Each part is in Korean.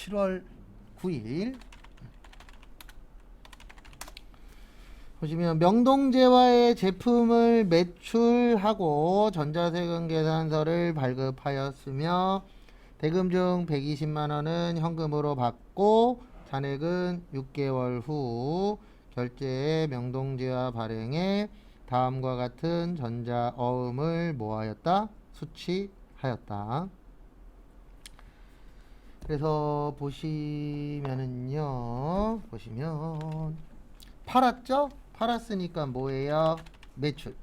7월 9일 보시면 명동제화의 제품을 매출하고 전자세금 계산서를 발급하였으며 대금 중 120만원은 현금으로 받고 잔액은 6개월 후 결제에 명동제화 발행해 다음과 같은 전자어음을 뭐하였다? 수취하였다. 그래서 보시면은요, 보시면 팔았죠? 팔았으니까 뭐예요? 매출.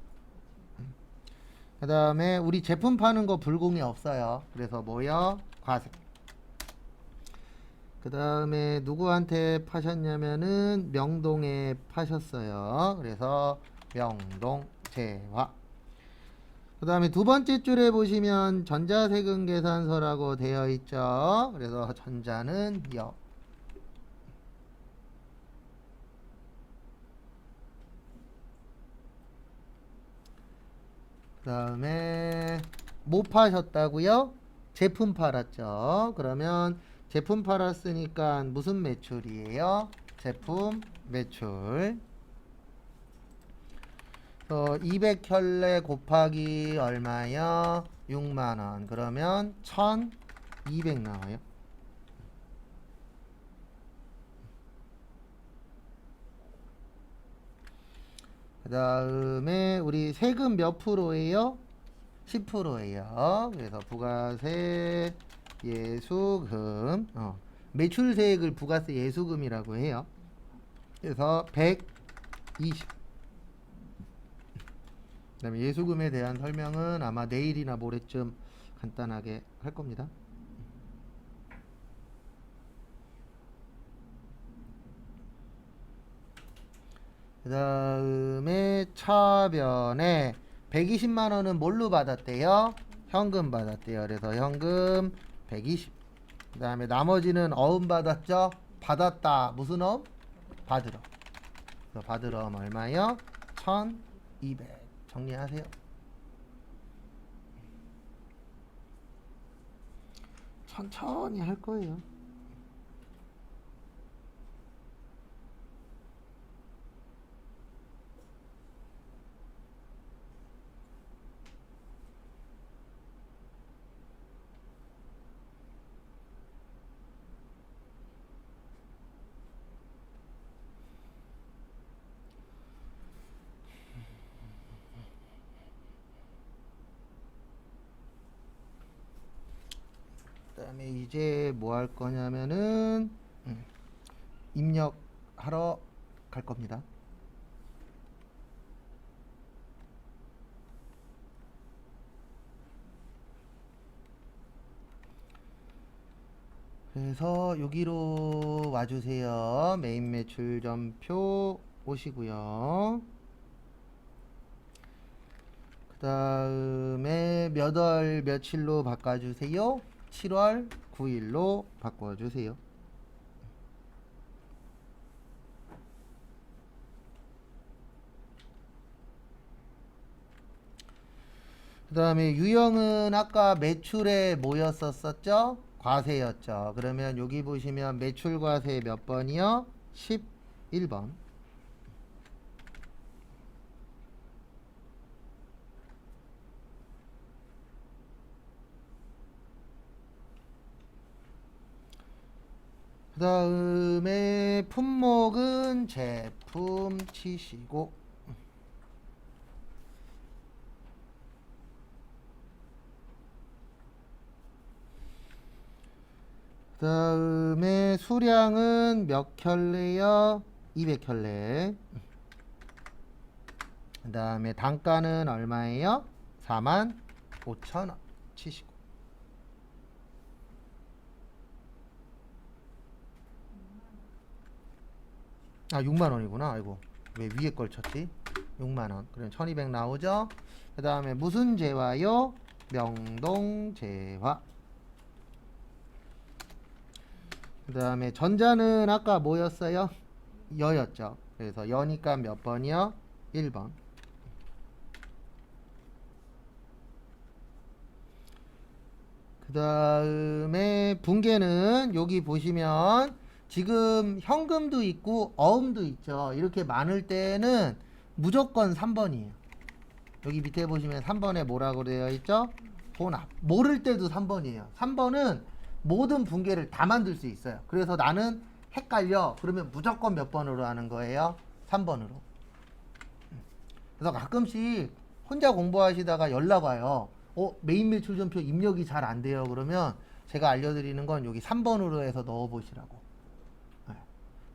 그 다음에 우리 제품 파는 거 불공이 없어요. 그래서 뭐요? 과세. 그 다음에 누구한테 파셨냐면은 명동에 파셨어요. 그래서 명동제화. 그 다음에 두 번째 줄에 보시면 전자세금 계산서라고 되어 있죠. 그래서 전자는 여. 그 다음에 뭐 파셨다고요? 제품 팔았죠. 그러면 제품 팔았으니까 무슨 매출이에요? 제품 매출. 200켤레 곱하기 얼마요? 6만원. 그러면 1200 나와요. 그 다음에 우리 세금 몇 프로예요? 10%예요. 그래서 부가세 예수금 매출세액을 부가세 예수금이라고 해요. 그래서 120. 그 다음에 예수금에 대한 설명은 아마 내일이나 모레쯤 간단하게 할 겁니다. 그 다음에 차변에 120만원은 뭘로 받았대요? 현금 받았대요. 그래서 현금 120. 그 다음에 나머지는 어음 받았죠? 받았다. 무슨 어음? 받으러. 그래서 받으러 어음 얼마요? 1200. 정리하세요. 천천히 할 거예요. 그 다음에 이제 뭐 할 거냐면은 입력하러 갈 겁니다. 그래서 여기로 와주세요. 메인 매출 점표 오시고요. 그 다음에 몇 월 며칠로 바꿔주세요. 7월 9일로 바꿔주세요. 그 다음에 유형은 아까 매출에 뭐였었죠? 과세였죠. 그러면 여기 보시면 매출 과세 몇 번이요? 11번. 그 다음에 품목은 제품 치시고 그 다음에 수량은 몇 켤레요? 200켤레. 그 다음에 단가는 얼마예요? 45,000원 치시고. 아 6만원이구나. 아이고 왜 위에 걸 쳤지? 6만원. 그럼 1200 나오죠? 그 다음에 무슨 제화요? 명동제화. 그 다음에 전자는 아까 뭐였어요? 여였죠. 그래서 여니까 몇 번이요? 1번. 그 다음에 분계는 여기 보시면 지금 현금도 있고 어음도 있죠. 이렇게 많을 때는 무조건 3번이에요. 여기 밑에 보시면 3번에 뭐라고 되어 있죠? 혼합. 모를 때도 3번이에요. 3번은 모든 분계를 다 만들 수 있어요. 그래서 나는 헷갈려. 그러면 무조건 몇 번으로 하는 거예요? 3번으로. 그래서 가끔씩 혼자 공부하시다가 연락 와요. 메인 매출 전표 입력이 잘 안 돼요. 그러면 제가 알려드리는 건 여기 3번으로 해서 넣어보시라고. 네.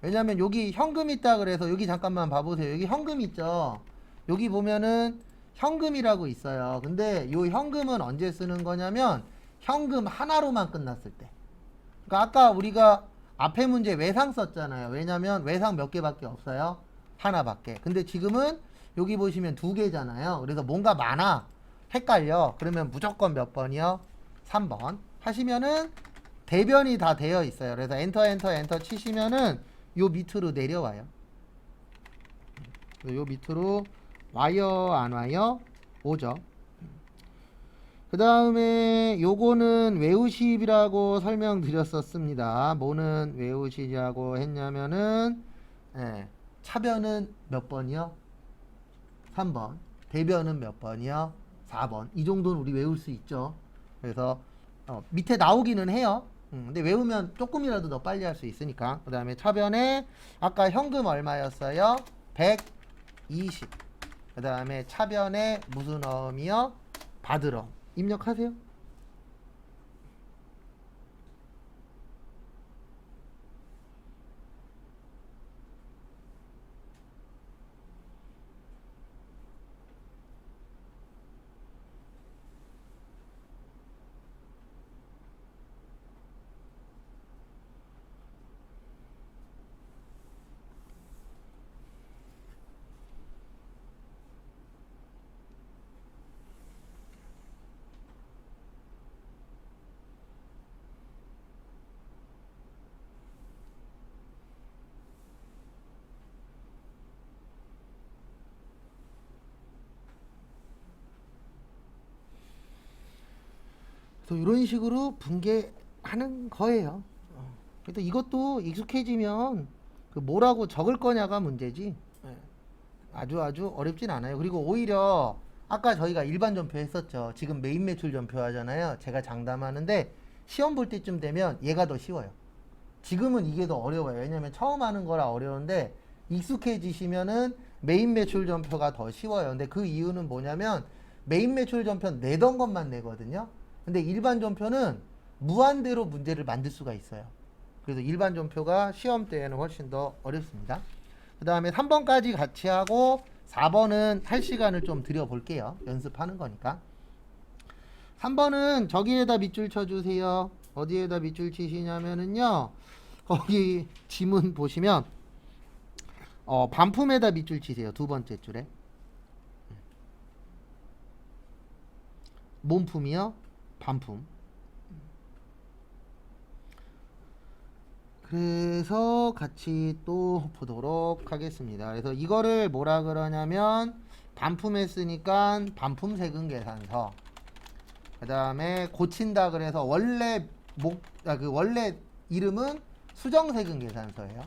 왜냐면 여기 현금 있다 그래서 여기 잠깐만 봐보세요. 여기 현금 있죠. 여기 보면은 현금이라고 있어요. 근데 요 현금은 언제 쓰는 거냐면 현금 하나로만 끝났을 때. 그러니까 아까 우리가 앞에 문제 외상 썼잖아요. 왜냐면 외상 몇 개밖에 없어요. 하나밖에. 근데 지금은 여기 보시면 두 개잖아요. 그래서 뭔가 많아. 헷갈려. 그러면 무조건 몇 번이요? 3번. 하시면은 대변이 다 되어 있어요. 그래서 엔터 치시면은 요 밑으로 내려와요. 요 밑으로 와요, 안 와요? 오죠. 그 다음에 요거는 외우시라고 설명드렸었습니다. 뭐는 외우시자고 했냐면은 차변은 몇 번이요? 3번. 대변은 몇 번이요? 4번. 이 정도는 우리 외울 수 있죠. 그래서 밑에 나오기는 해요. 근데 외우면 조금이라도 더 빨리 할 수 있으니까. 그 다음에 차변에 아까 현금 얼마였어요? 120. 그 다음에 차변에 무슨 어음이요? 받으러. 입력하세요. 그래서 이런 식으로 분개하는 거예요. 그래서 이것도 익숙해지면 그 뭐라고 적을 거냐가 문제지. 아주 어렵진 않아요. 그리고 오히려 아까 저희가 일반 전표 했었죠. 지금 메인 매출 전표 하잖아요. 제가 장담하는데 시험 볼 때쯤 되면 얘가 더 쉬워요. 지금은 이게 더 어려워요. 왜냐면 처음 하는 거라 어려운데 익숙해지시면은 메인 매출 전표가 더 쉬워요. 근데 그 이유는 뭐냐면 메인 매출 전표는 내던 것만 내거든요. 근데 일반 전표는 무한대로 문제를 만들 수가 있어요. 그래서 일반 전표가 시험 때에는 훨씬 더 어렵습니다. 그 다음에 3번까지 같이 하고 4번은 할 시간을 좀 드려볼게요. 연습하는 거니까. 3번은 저기에다 밑줄 쳐주세요. 어디에다 밑줄 치시냐면은요. 거기 지문 보시면 반품에다 밑줄 치세요. 두 번째 줄에. 몸품이요. 반품. 그래서 같이 또 보도록 하겠습니다. 그래서 이거를 뭐라 그러냐면 반품했으니까 반품 세금 계산서. 그 다음에 고친다 그래서 원래 원래 이름은 수정 세금 계산서예요.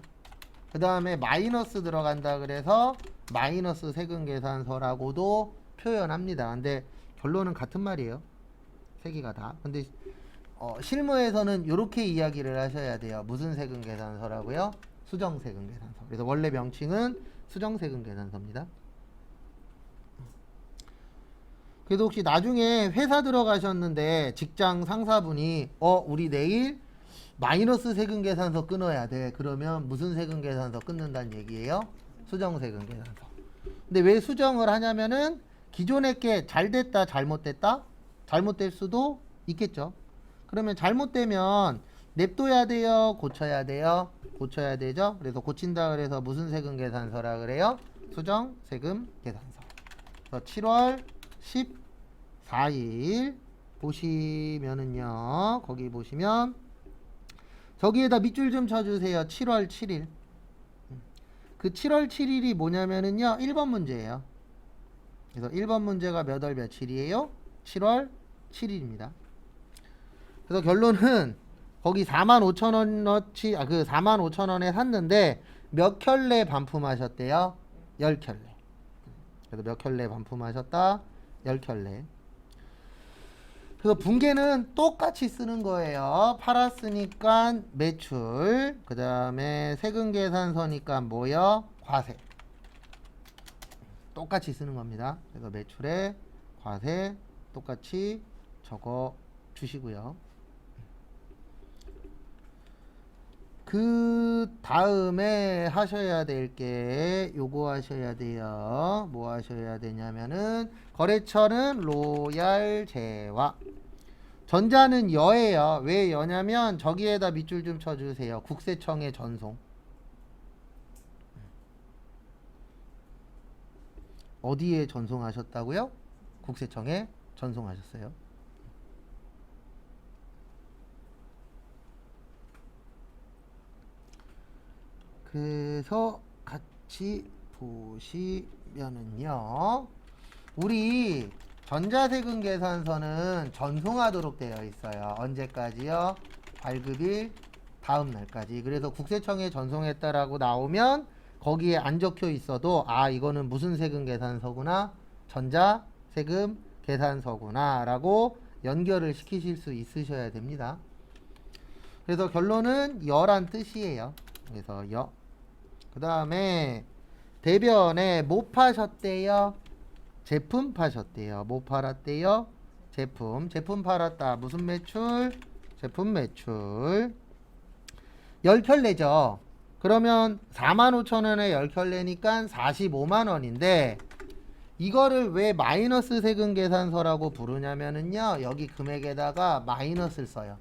그 다음에 마이너스 들어간다 그래서 마이너스 세금 계산서라고도 표현합니다. 근데 결론은 같은 말이에요. 세 개가 다. 근데 실무에서는 이렇게 이야기를 하셔야 돼요. 무슨 세금 계산서라고요? 수정 세금 계산서. 그래서 원래 명칭은 수정 세금 계산서입니다. 그래도 혹시 나중에 회사 들어가셨는데 직장 상사분이 우리 내일 마이너스 세금 계산서 끊어야 돼. 그러면 무슨 세금 계산서 끊는다는 얘기예요? 수정 세금 계산서. 근데 왜 수정을 하냐면은 기존에 게 잘됐다 잘못됐다? 잘못될 수도 있겠죠. 그러면 잘못되면 냅둬야 돼요? 고쳐야 돼요? 고쳐야 되죠? 그래서 고친다 그래서 무슨 세금 계산서라 그래요? 수정 세금 계산서. 그래서 7월 14일 보시면은요. 거기 보시면 저기에다 밑줄 좀 쳐주세요. 7월 7일. 그 7월 7일이 뭐냐면은요. 1번 문제예요. 그래서 1번 문제가 몇 월 며칠이에요? 7월 7일입니다. 그래서 결론은 거기 45,000원어치 그 45,000원에 샀는데 몇 켤레 반품하셨대요? 10켤레. 그래서 몇 켤레 반품하셨다? 10켤레. 그래서 분계는 똑같이 쓰는 거예요. 팔았으니까 매출, 그 다음에 세금 계산서니까 뭐요? 과세. 똑같이 쓰는 겁니다. 그래서 매출에 과세 똑같이 적어 주시고요. 그 다음에 하셔야 될 게 요거 하셔야 돼요. 뭐 하셔야 되냐면은 거래처는 로얄 제와, 전자는 여예요. 왜 여냐면 저기에다 밑줄 좀 쳐주세요. 국세청에 전송. 어디에 전송하셨다고요? 국세청에 전송하셨어요. 그래서 같이 보시면은요, 우리 전자세금 계산서는 전송하도록 되어 있어요. 언제까지요? 발급일 다음 날까지. 그래서 국세청에 전송했다라고 나오면 거기에 안 적혀 있어도 아, 이거는 무슨 세금 계산서구나, 전자세금 계산서구나 라고 연결을 시키실 수 있으셔야 됩니다. 그래서 결론은 여란 뜻이에요. 그래서 여. 그 다음에 대변에 뭐 파셨대요? 제품 파셨대요. 뭐 팔았대요? 제품. 제품 팔았다. 무슨 매출? 제품 매출. 10켤레죠. 그러면 45,000원에 10켤레니까 45만원인데 이거를 왜 마이너스 세금 계산서라고 부르냐면은요, 여기 금액에다가 마이너스를 써요.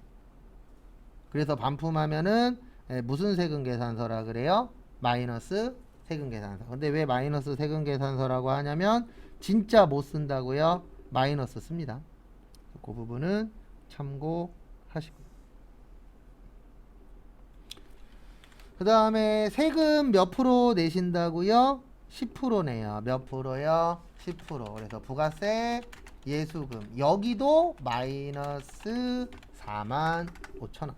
그래서 반품하면은 무슨 세금 계산서라 그래요? 마이너스 세금 계산서. 근데 왜 마이너스 세금 계산서라고 하냐면 진짜 못 쓴다고요? 마이너스 씁니다. 그 부분은 참고하시고. 그 다음에 세금 몇 프로 내신다고요? 10% 내요. 몇 프로요? 10%. 그래서 부가세, 예수금. 여기도 마이너스 45,000원.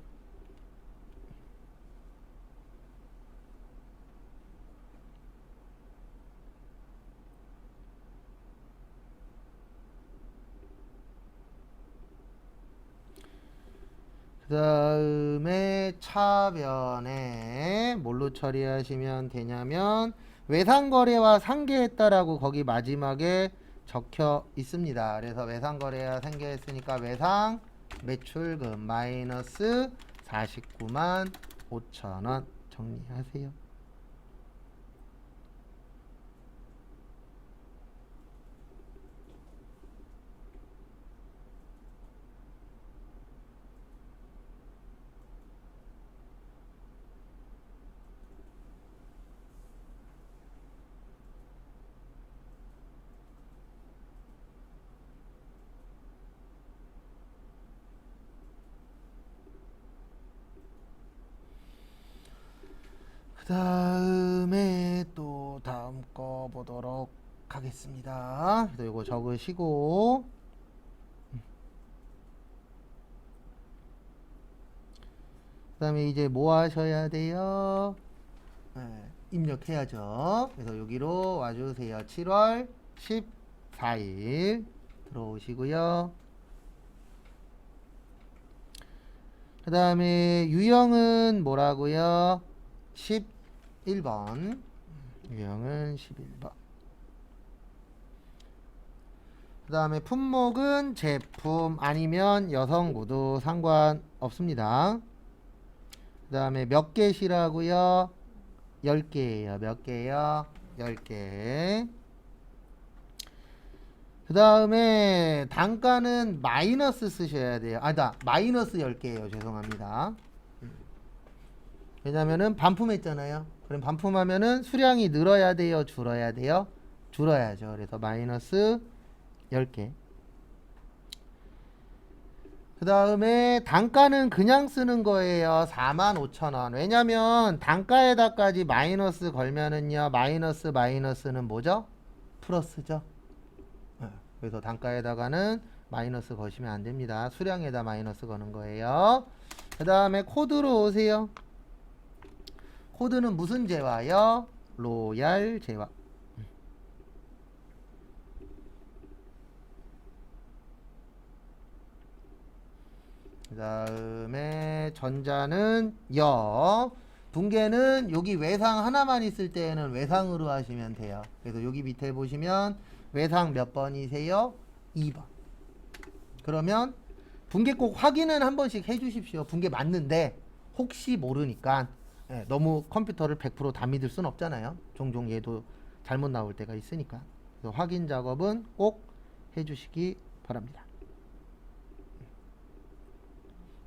그 다음에 차변에 뭘로 처리하시면 되냐면 외상거래와 상계했다라고 거기 마지막에 적혀 있습니다. 그래서 외상거래와 상계했으니까 외상 매출금 마이너스 49만 5천원 정리하세요. 그 다음에 또 다음 거 보도록 하겠습니다. 그래서 이거 적으시고 그 다음에 이제 뭐 하셔야 돼요? 입력해야죠. 그래서 여기로 와주세요. 7월 14일 들어오시고요. 그 다음에 유형은 뭐라고요? 11번. 유형은 11번. 그 다음에 품목은 제품 아니면 여성 구두 상관없습니다. 그 다음에 몇 개시라고요? 10개예요. 몇 개요? 10개. 그 다음에 단가는 마이너스 쓰셔야 돼요. 마이너스 10개예요. 죄송합니다. 왜냐면은 반품했잖아요. 그럼 반품하면은 수량이 늘어야 돼요? 줄어야 돼요? 줄어야죠. 그래서 마이너스 10개. 그 다음에 단가는 그냥 쓰는 거예요. 45,000원. 왜냐면 단가에다까지 마이너스 걸면은요, 마이너스는 뭐죠? 플러스죠. 그래서 단가에다가는 마이너스 거시면 안 됩니다. 수량에다 마이너스 거는 거예요. 그 다음에 코드로 오세요. 코드는 무슨 재화요? 로얄 재화. 그 다음에 전자는 여. 붕괴는 여기 외상 하나만 있을 때에는 외상으로 하시면 돼요. 그래서 여기 밑에 보시면 외상 몇 번이세요? 2번. 그러면 붕괴 꼭 확인은 한 번씩 해주십시오. 붕괴 맞는데 혹시 모르니까 너무 컴퓨터를 100% 다 믿을 순 없잖아요. 종종 얘도 잘못 나올 때가 있으니까. 그래서 확인 작업은 꼭 해주시기 바랍니다.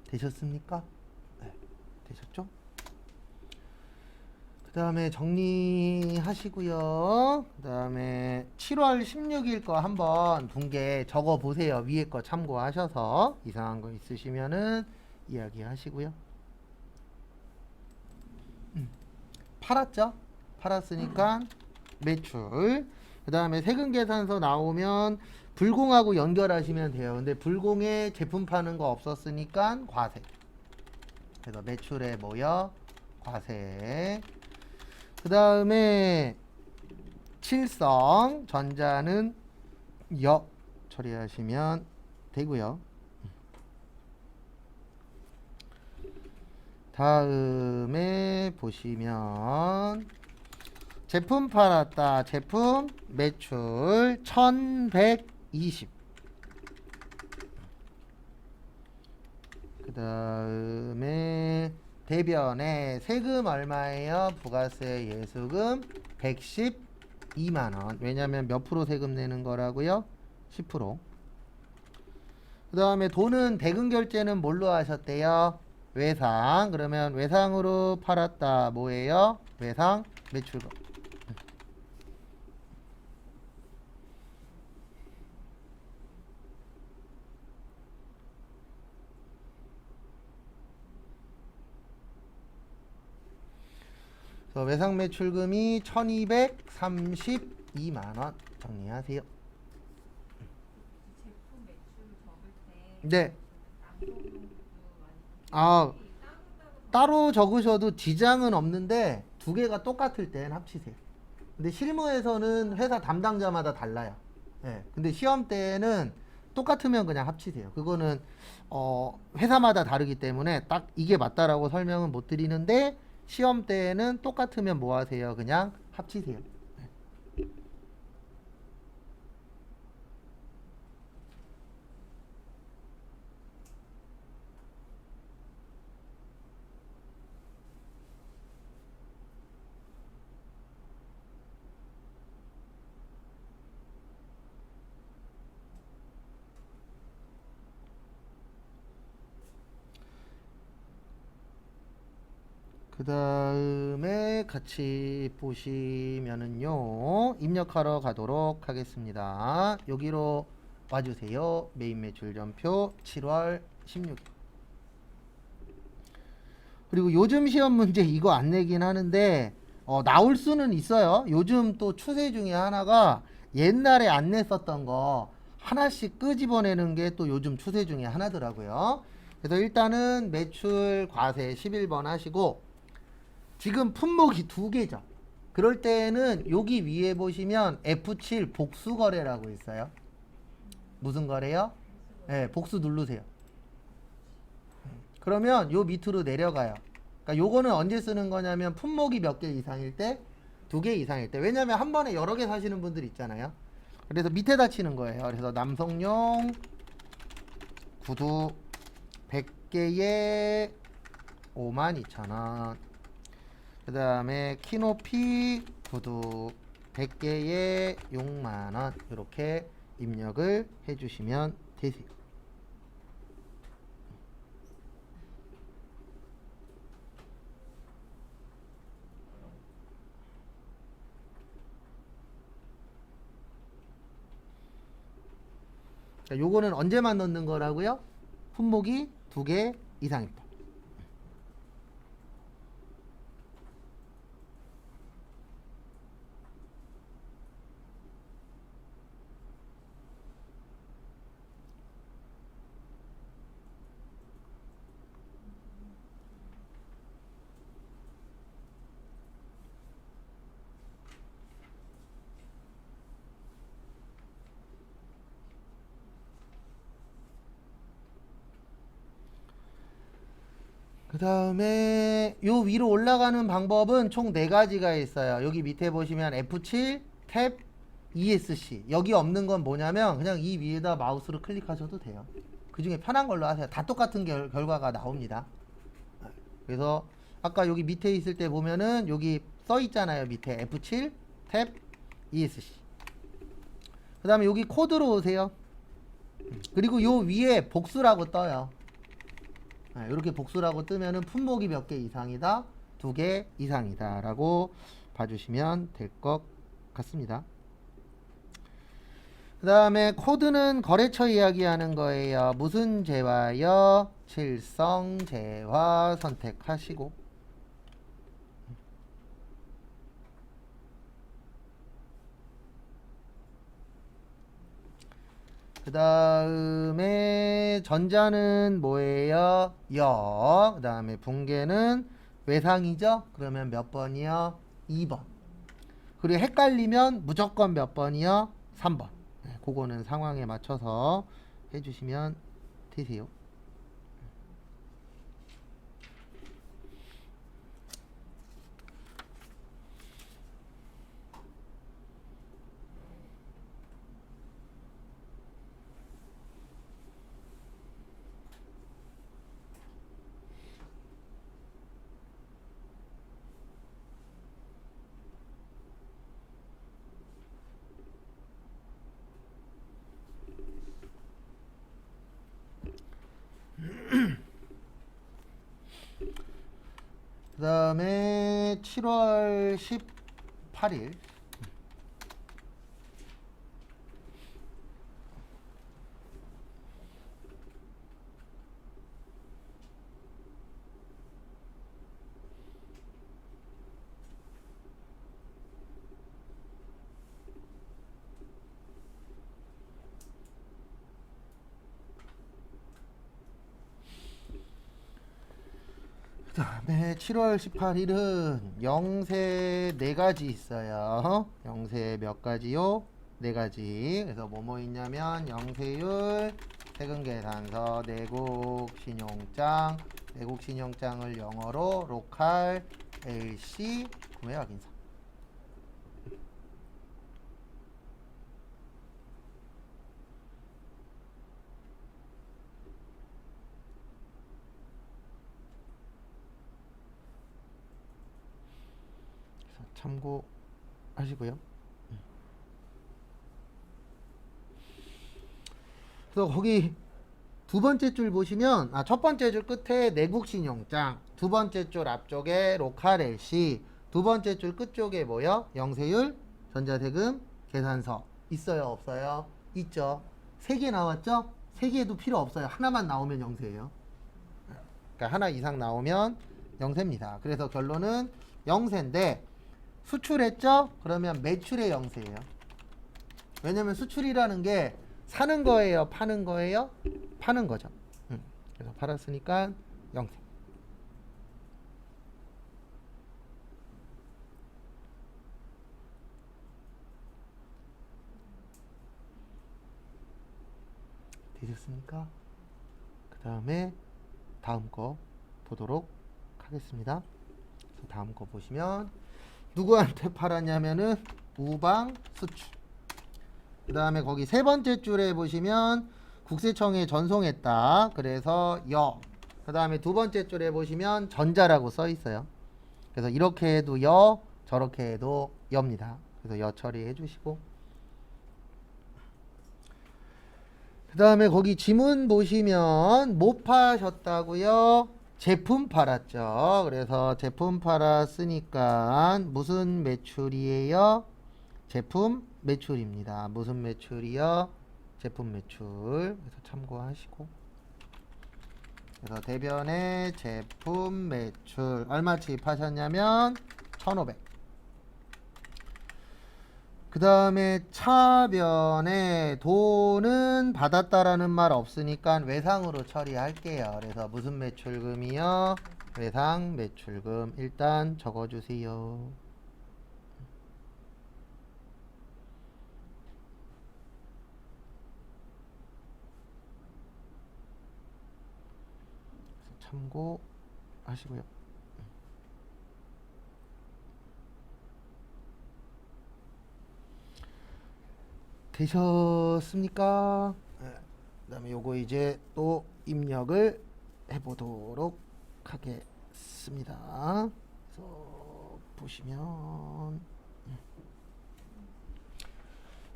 되셨습니까? 네, 되셨죠? 그 다음에 정리하시고요. 그 다음에 7월 16일 거 한번 붕괴 적어 보세요. 위에 거 참고하셔서 이상한 거 있으시면은 이야기하시고요. 팔았죠? 팔았으니까 매출. 그 다음에 세금계산서 나오면 불공하고 연결하시면 돼요. 근데 불공에 제품 파는 거 없었으니까 과세. 그래서 매출에 뭐요? 과세. 그 다음에 칠성 전자는 역 처리하시면 되고요. 다음에 보시면 제품 팔았다. 제품 매출 1120. 그 다음에 대변에 세금 얼마예요? 부가세 예수금 112만원. 왜냐면 몇 프로 세금 내는 거라고요? 10%. 그 다음에 돈은 대금 결제는 뭘로 하셨대요? 외상. 그러면 외상으로 팔았다. 뭐예요? 외상 매출금. 외상 매출금이 1232만원 정리하세요. 제품 매출 적을 때 네. 남성용도 아, 많이 따로 적으셔도 지장은 없는데 두 개가 똑같을 땐 합치세요. 근데 실무에서는 회사 담당자마다 달라요. 예. 근데 시험 때는 똑같으면 그냥 합치세요. 그거는 회사마다 다르기 때문에 딱 이게 맞다라고 설명은 못 드리는데 시험 때는 똑같으면 뭐 하세요? 그냥 합치세요. 그 다음에 같이 보시면은요, 입력하러 가도록 하겠습니다. 여기로 와주세요. 메인 매출 전표 7월 16일. 그리고 요즘 시험 문제 이거 안 내긴 하는데, 나올 수는 있어요. 요즘 또 추세 중에 하나가 옛날에 안 냈었던 거 하나씩 끄집어내는 게 또 요즘 추세 중에 하나더라고요. 그래서 일단은 매출 과세 11번 하시고, 지금 품목이 두 개죠. 그럴 때는 여기 위에 보시면 F7 복수 거래라고 있어요. 무슨 거래요? 네, 복수 누르세요. 그러면 요 밑으로 내려가요. 그러니까 요거는 언제 쓰는 거냐면 품목이 몇 개 이상일 때, 두 개 이상일 때. 왜냐면 한 번에 여러 개 사시는 분들 있잖아요. 그래서 밑에다 치는 거예요. 그래서 남성용 구두 100개에 52,000원. 그 다음에 키높이 구두 100개에 6만원. 이렇게 입력을 해주시면 되세요. 자, 요거는 언제만 넣는 거라고요? 품목이 두 개 이상일 때. 그 다음에 요 위로 올라가는 방법은 총 4가지가 있어요. 여기 밑에 보시면 F7, 탭, ESC. 여기 없는 건 뭐냐면 그냥 이 위에다 마우스로 클릭하셔도 돼요. 그 중에 편한 걸로 하세요. 다 똑같은 결과가 나옵니다. 그래서 아까 여기 밑에 있을 때 보면은 여기 써 있잖아요. 밑에 F7, 탭, ESC. 그 다음에 여기 코드로 오세요. 그리고 요 위에 복수라고 떠요. 이렇게 복수라고 뜨면은 품목이 몇 개 이상이다, 2개 이상이다 라고 봐주시면 될 것 같습니다. 그 다음에 코드는 거래처 이야기하는 거예요. 무슨 재화요? 칠성 재화 선택하시고, 그 다음에 전자는 뭐예요? 역. 그 다음에 붕괴는 외상이죠? 그러면 몇 번이요? 2번. 그리고 헷갈리면 무조건 몇 번이요? 3번. 네, 그거는 상황에 맞춰서 해주시면 되세요. 그 다음에 7월 18일 그 다음에 7월 18일은 영세 4가지 있어요. 영세 몇 가지요? 4가지. 그래서 뭐뭐 있냐면 영세율, 세금계산서, 내국신용장, 내국신용장을 영어로 로컬, LC, 구매확인서. 참고하시고요. 그래서 거기 두 번째 줄 보시면 첫 번째 줄 끝에 내국신용장, 두 번째 줄 앞쪽에 로컬 LC, 두 번째 줄 끝쪽에 뭐요? 영세율, 전자세금, 계산서 있어요, 없어요? 있죠. 3개 나왔죠? 3개도 필요 없어요. 하나만 나오면 영세예요. 그러니까 하나 이상 나오면 영세입니다. 그래서 결론은 영세인데 수출했죠? 그러면 매출의 영세예요. 왜냐면 수출이라는 게 사는 거예요, 파는 거예요? 파는 거죠. 그래서 팔았으니까 영세. 되셨습니까? 그 다음에 다음 거 보도록 하겠습니다. 다음 거 보시면 누구한테 팔았냐면은 우방 수출. 그 다음에 거기 세 번째 줄에 보시면 국세청에 전송했다. 그래서 여. 그 다음에 두 번째 줄에 보시면 전자라고 써 있어요. 그래서 이렇게 해도 여, 저렇게 해도 여입니다. 그래서 여 처리해 주시고, 그 다음에 거기 지문 보시면 뭐 파셨다고요? 제품 팔았죠. 그래서 제품 팔았으니까 무슨 매출이에요? 제품 매출입니다. 무슨 매출이요? 제품 매출. 그래서 참고하시고, 그래서 대변의 제품 매출 얼마치 파셨냐면 1,500. 그 다음에 차변에 돈은 받았다라는 말 없으니까 외상으로 처리할게요. 그래서 무슨 매출금이요? 외상 매출금 일단 적어주세요. 참고하시고, 하시고요. 되셨습니까? 네. 그다음에 요거 이제 또 입력을 해보도록 하겠습니다. 그래서 보시면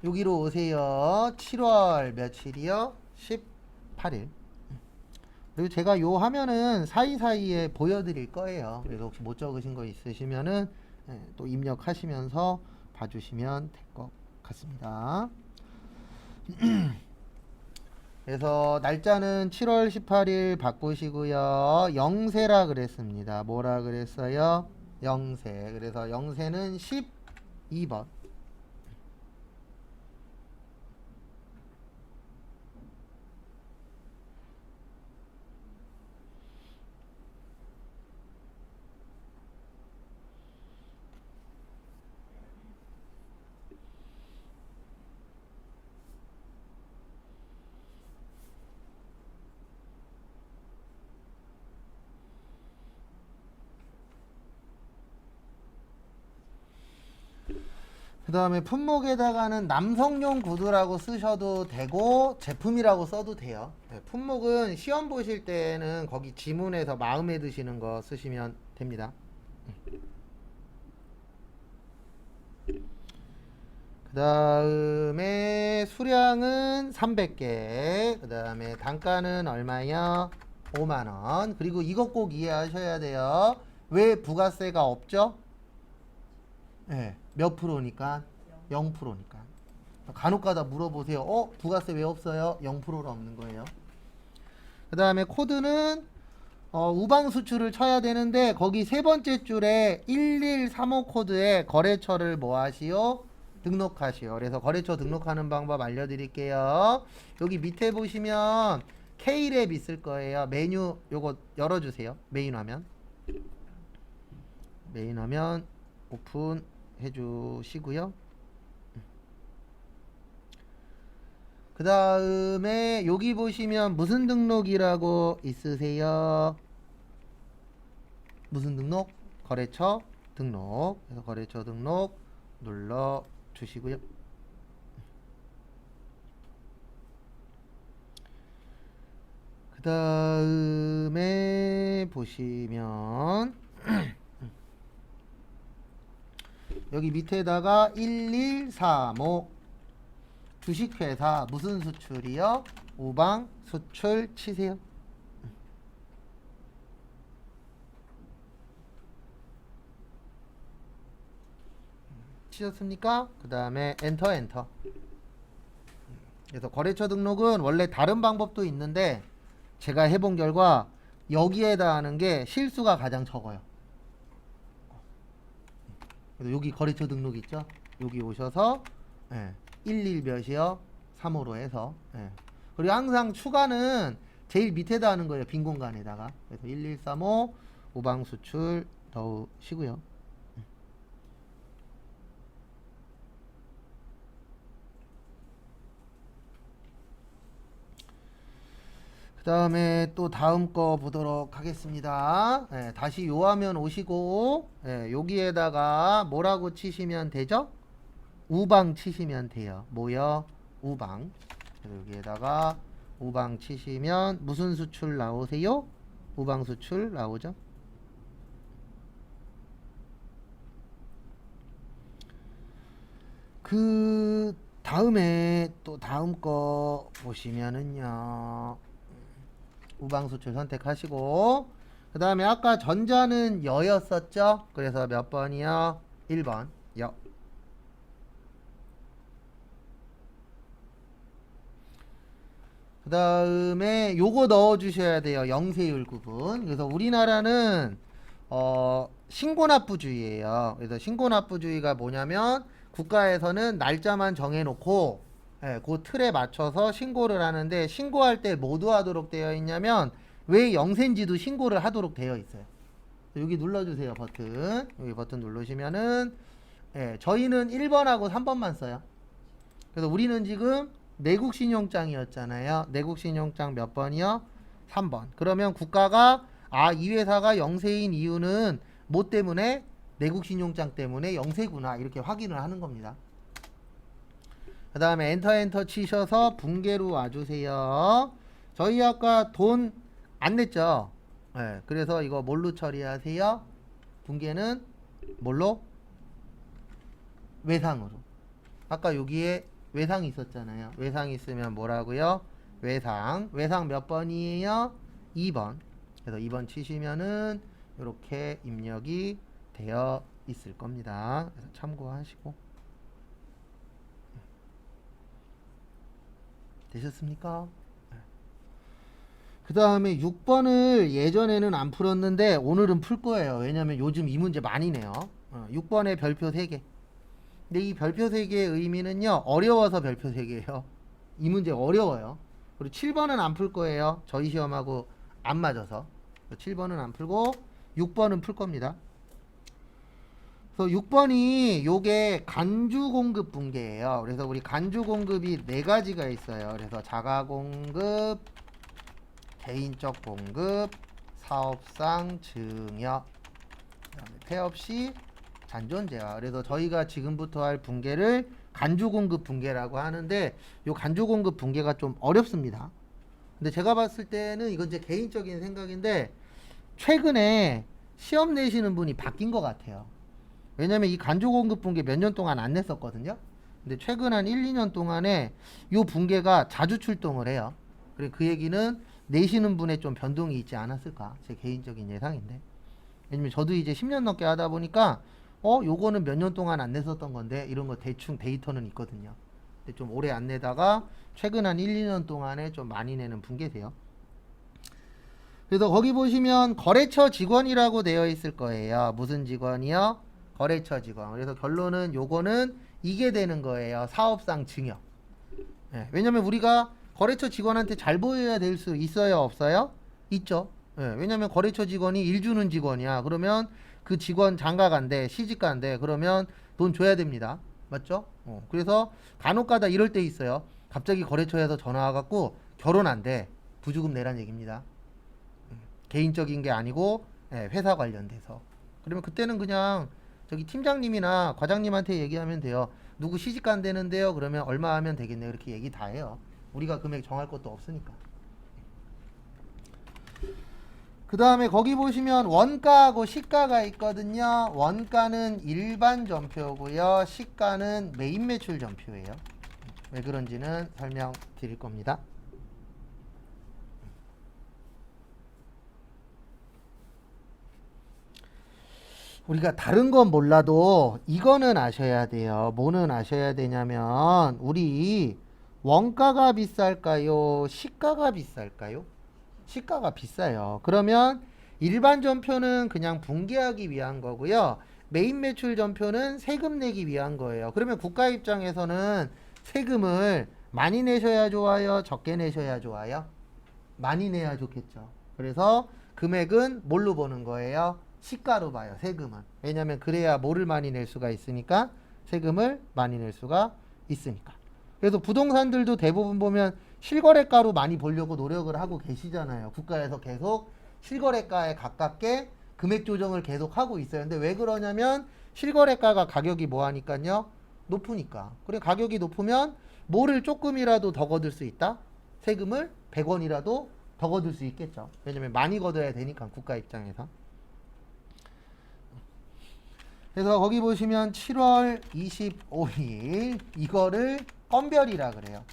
여기로 오세요. 7월 며칠이요? 18일. 그리고 제가 요 화면은 사이사이에 보여드릴 거예요. 그래서 혹시 못 적으신 거 있으시면은 또 입력하시면서 봐주시면 될 것 같습니다. 그래서 날짜는 7월 18일 바꾸시고요. 영세라 그랬습니다. 뭐라 그랬어요? 영세. 그래서 영세는 12번. 그 다음에 품목에다가는 남성용 구두라고 쓰셔도 되고 제품이라고 써도 돼요. 네, 품목은 시험 보실 때는 거기 지문에서 마음에 드시는 거 쓰시면 됩니다. 그 다음에 수량은 300개. 그 다음에 단가는 얼마요? 5만원. 그리고 이것 꼭 이해하셔야 돼요. 왜 부가세가 없죠? 네, 몇 프로니까? 0%니까. 간혹가다 물어보세요. 부가세 왜 없어요? 0%로 없는 거예요. 그 다음에 코드는 우방 수출을 쳐야 되는데 거기 세 번째 줄에 1135 코드에 거래처를 뭐 하시오? 등록하시오. 그래서 거래처 등록하는 방법 알려드릴게요. 여기 밑에 보시면 K랩 있을 거예요. 메뉴 요거 열어주세요. 메인 화면. 메인 화면 오픈 해주시고요. 그 다음에 여기 보시면 무슨 등록이라고 있으세요? 무슨 등록? 거래처 등록. 그래서 거래처 등록 눌러 주시고요. 그 다음에 보시면 여기 밑에다가 1135 주식회사 무슨 수출이요? 우방 수출 치세요. 치셨습니까? 그 다음에 엔터. 그래서 거래처 등록은 원래 다른 방법도 있는데 제가 해본 결과 여기에다 하는 게 실수가 가장 적어요. 그래서 여기 거래처 등록 있죠? 여기 오셔서 11 몇이요? 3호로 해서 그리고 항상 추가는 제일 밑에다 하는 거예요. 빈 공간에다가. 그래서 1135 우방 수출 넣으시고요. 그 다음에 또 다음 거 보도록 하겠습니다. 다시 요 화면 오시고 여기에다가 뭐라고 치시면 되죠? 우방 치시면 돼요. 뭐요? 우방. 그래서 여기에다가 우방 치시면 무슨 수출 나오세요? 우방 수출 나오죠? 그 다음에 또 다음 거 보시면은요. 우방 수출 선택하시고 그 다음에 아까 전자는 여였었죠? 그래서 몇 번이요? 1번 여. 그 다음에 요거 넣어 주셔야 돼요. 영세율 구분. 그래서 우리나라는 신고납부주의예요. 그래서 신고납부주의가 뭐냐면 국가에서는 날짜만 정해놓고 그 틀에 맞춰서 신고를 하는데 신고할 때 뭐도 하도록 되어 있냐면 왜 영세인지도 신고를 하도록 되어 있어요. 여기 눌러주세요. 버튼. 여기 버튼 누르시면은 저희는 1번하고 3번만 써요. 그래서 우리는 지금 내국신용장이었잖아요. 내국신용장 몇 번이요? 3번. 그러면 국가가 아, 이 회사가 영세인 이유는 뭐 때문에? 내국신용장 때문에 영세구나 이렇게 확인을 하는 겁니다. 그 다음에 엔터 치셔서 붕괴로 와주세요. 저희 아까 돈 안 냈죠? 네, 그래서 이거 뭘로 처리하세요? 붕괴는 뭘로? 외상으로. 아까 여기에 외상이 있었잖아요. 외상이 있으면 뭐라고요? 외상. 외상 몇 번이에요? 2번. 그래서 2번 치시면은 이렇게 입력이 되어 있을 겁니다. 그래서 참고하시고. 되셨습니까? 그 다음에 6번을 예전에는 안 풀었는데 오늘은 풀 거예요. 왜냐면 요즘 이 문제 많이 내요. 6번에 별표 3개. 근데 이 별표 3개의 의미는요, 어려워서 별표 3개예요. 이 문제 어려워요. 그리고 7번은 안 풀 거예요. 저희 시험하고 안 맞아서. 7번은 안 풀고 6번은 풀 겁니다. 그래서 6번이 요게 간주 공급 붕괴예요. 그래서 우리 간주 공급이 4가지가 있어요. 그래서 자가 공급, 개인적 공급, 사업상 증여, 그다음에 폐업 시 잔존재화. 그래서 저희가 지금부터 할 붕괴를 간주 공급 붕괴라고 하는데 요 간주 공급 붕괴가 좀 어렵습니다. 근데 제가 봤을 때는 이건 제 개인적인 생각인데 최근에 시험 내시는 분이 바뀐 것 같아요. 왜냐면 이 간주 공급 붕괴 몇 년 동안 안 냈었거든요. 근데 최근 한 1, 2년 동안에 요 붕괴가 자주 출동을 해요. 그리고 그 얘기는 내시는 분의 좀 변동이 있지 않았을까, 제 개인적인 예상인데. 왜냐면 저도 이제 10년 넘게 하다 보니까 요거는 몇 년 동안 안 냈었던 건데 이런 거 대충 데이터는 있거든요. 근데 좀 오래 안 내다가 최근 한 1, 2년 동안에 좀 많이 내는 붕괴세요. 그래서 거기 보시면 거래처 직원이라고 되어 있을 거예요. 무슨 직원이요? 거래처 직원. 그래서 결론은 요거는 이게 되는 거예요. 사업상 증여. 네, 왜냐면 우리가 거래처 직원한테 잘 보여야 될 수 있어요, 없어요? 있죠. 네, 왜냐면 거래처 직원이 일 주는 직원이야. 그러면 그 직원 장가간대, 시집간대. 그러면 돈 줘야 됩니다. 맞죠? 그래서 간혹가다 이럴 때 있어요. 갑자기 거래처에서 전화 와갖고 결혼한대. 부주금 내란 얘기입니다. 개인적인 게 아니고 회사 관련돼서. 그러면 그때는 그냥 저기 팀장님이나 과장님한테 얘기하면 돼요. 누구 시집 간대는데요. 그러면 얼마 하면 되겠네요. 이렇게 얘기 다 해요. 우리가 금액 정할 것도 없으니까. 그 다음에 거기 보시면 원가하고 시가가 있거든요. 원가는 일반 전표고요. 시가는 메인 매출 전표예요. 왜 그런지는 설명드릴 겁니다. 우리가 다른 건 몰라도 이거는 아셔야 돼요. 뭐는 아셔야 되냐면 우리 원가가 비쌀까요? 시가가 비쌀까요? 시가가 비싸요. 그러면 일반 전표는 그냥 붕괴하기 위한 거고요. 메인 매출 전표는 세금 내기 위한 거예요. 그러면 국가 입장에서는 세금을 많이 내셔야 좋아요? 적게 내셔야 좋아요? 많이 내야 좋겠죠. 그래서 금액은 뭘로 보는 거예요? 시가로 봐요. 세금은. 왜냐하면 그래야 뭐를 많이 낼 수가 있으니까, 세금을 많이 낼 수가 있으니까. 그래서 부동산들도 대부분 보면 실거래가로 많이 보려고 노력을 하고 계시잖아요. 국가에서 계속 실거래가에 가깝게 금액 조정을 계속 하고 있어요. 근데 왜 그러냐면 실거래가가 가격이 뭐하니까요? 높으니까. 그래 가격이 높으면 뭐를 조금이라도 더 거둘 수 있다? 세금을 100원이라도 더 거둘 수 있겠죠. 왜냐면 많이 거둬야 되니까, 국가 입장에서. 그래서 거기 보시면 7월 25일 이거를 건별이라 그래요.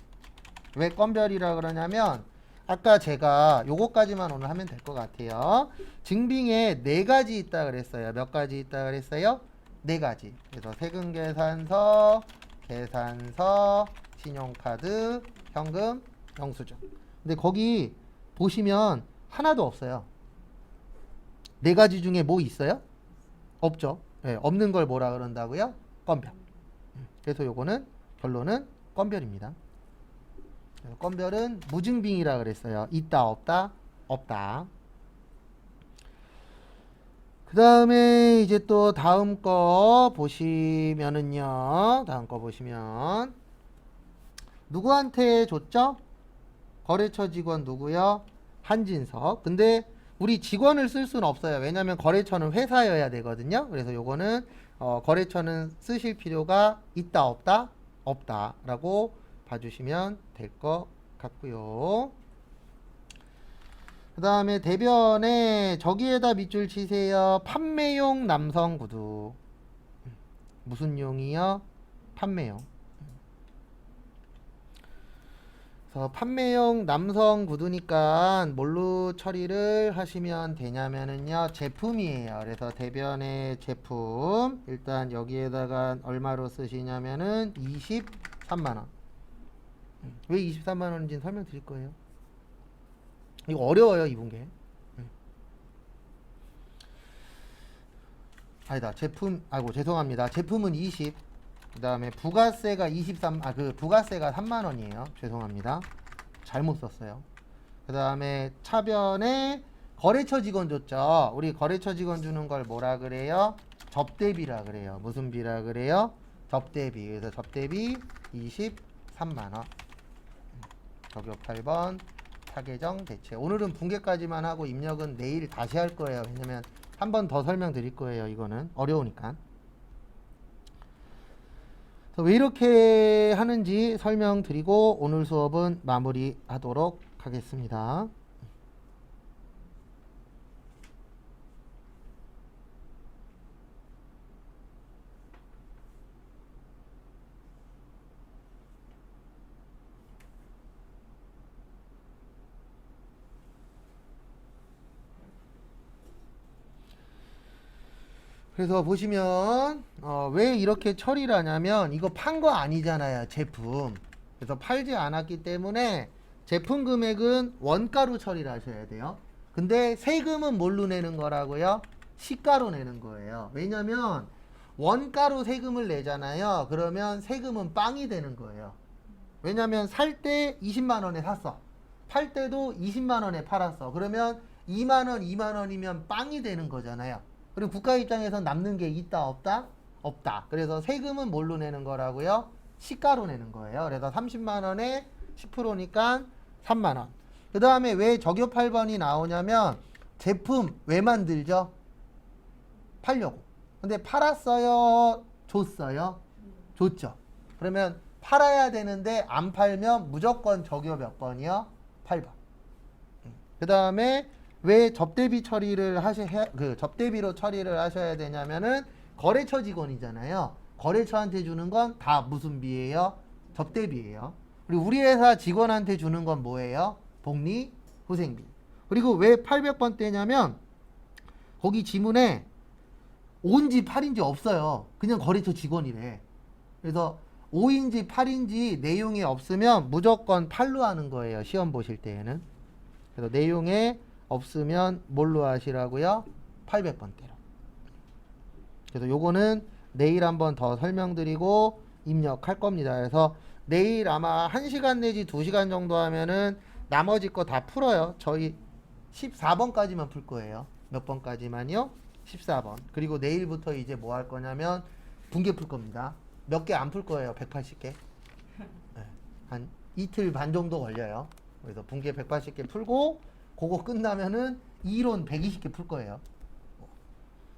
왜 건별이라 그러냐면 아까 제가 요거까지만 오늘 하면 될 것 같아요. 증빙에 4가지 있다 그랬어요. 몇 가지 있다 그랬어요? 4가지. 그래서 세금계산서, 계산서, 신용카드, 현금, 영수증. 근데 거기 보시면 하나도 없어요. 4가지 중에 뭐 있어요? 없죠. 네, 없는 걸 뭐라 그런다고요? 건별. 그래서 요거는 결론은 건별입니다. 건별은 무증빙이라 그랬어요. 있다 없다 없다. 그 다음에 이제 또 다음 거 보시면은요. 다음 거 보시면 누구한테 줬죠? 거래처 직원 누구요? 한진석. 근데 우리 직원을 쓸 수는 없어요. 왜냐하면 거래처는 회사여야 되거든요. 그래서 요거는 거래처는 쓰실 필요가 있다 없다? 없다라고 봐주시면 될 것 같고요. 그 다음에 대변에 저기에다 밑줄 치세요. 판매용 남성 구두. 무슨 용이요? 판매용. 그래서 판매용 남성 구두니까 뭘로 처리를 하시면 되냐면은요, 제품이에요. 그래서 대변의 제품 일단 여기에다가 얼마로 쓰시냐면은 23만원. 왜 23만원인지는 설명드릴 거예요. 이거 어려워요, 이 분계. 아니다, 제품, 아이고 죄송합니다. 제품은 20. 그 다음에 부가세가 23, 부가세가 3만원이에요. 죄송합니다. 잘못 썼어요. 그 다음에 차변에 거래처 직원 줬죠. 우리 거래처 직원 주는 걸 뭐라 그래요? 접대비라 그래요. 무슨 비라 그래요? 접대비. 그래서 접대비 23만원. 적용 8번 타계정 대체. 오늘은 분계까지만 하고 입력은 내일 다시 할 거예요. 왜냐면 한 번 더 설명드릴 거예요. 이거는 어려우니까. 왜 이렇게 하는지 설명드리고 오늘 수업은 마무리하도록 하겠습니다. 그래서 보시면 왜 이렇게 처리를 하냐면 이거 판 거 아니잖아요, 제품. 그래서 팔지 않았기 때문에 제품 금액은 원가로 처리를 하셔야 돼요. 근데 세금은 뭘로 내는 거라고요? 시가로 내는 거예요. 왜냐면 원가로 세금을 내잖아요. 그러면 세금은 빵이 되는 거예요. 왜냐면 살 때 20만 원에 샀어. 팔 때도 20만 원에 팔았어. 그러면 2만 원, 2만 원이면 빵이 되는 거잖아요. 그럼 국가 입장에서 남는 게 있다 없다? 없다. 그래서 세금은 뭘로 내는 거라고요? 시가로 내는 거예요. 그래서 30만 원에 10%니까 3만 원. 그 다음에 왜 적요 8번이 나오냐면 제품 왜 만들죠? 팔려고. 근데 팔았어요? 줬어요? 줬죠. 그러면 팔아야 되는데 안 팔면 무조건 적요 몇 번이요? 8번. 그 다음에 왜 접대비 처리를 접대비로 처리를 하셔야 되냐면은 거래처 직원이잖아요. 거래처한테 주는 건 다 무슨 비예요? 접대비예요. 그리고 우리 회사 직원한테 주는 건 뭐예요? 복리 후생비. 그리고 왜 800번 떼냐면 거기 지문에 5인지 8인지 없어요. 그냥 거래처 직원이래. 그래서 5인지 8인지 내용이 없으면 무조건 8로 하는 거예요. 시험 보실 때에는. 그래서 내용에 없으면 뭘로 하시라고요? 800번대로. 그래서 요거는 내일 한번 더 설명드리고 입력할 겁니다. 그래서 내일 아마 1시간 내지 2시간 정도 하면은 나머지 거 다 풀어요. 저희 14번까지만 풀 거예요. 몇 번까지만요? 14번. 그리고 내일부터 이제 뭐 할 거냐면 분계 풀 겁니다. 몇 개 안 풀 거예요. 180개. 네. 한 이틀 반 정도 걸려요. 그래서 분계 180개 풀고 그거 끝나면은 이론 120개 풀 거예요.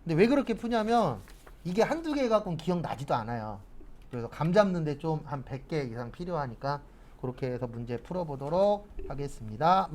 근데 왜 그렇게 푸냐면 이게 한두 개 갖고는 기억나지도 않아요. 그래서 감 잡는데 좀 한 100개 이상 필요하니까 그렇게 해서 문제 풀어보도록 하겠습니다.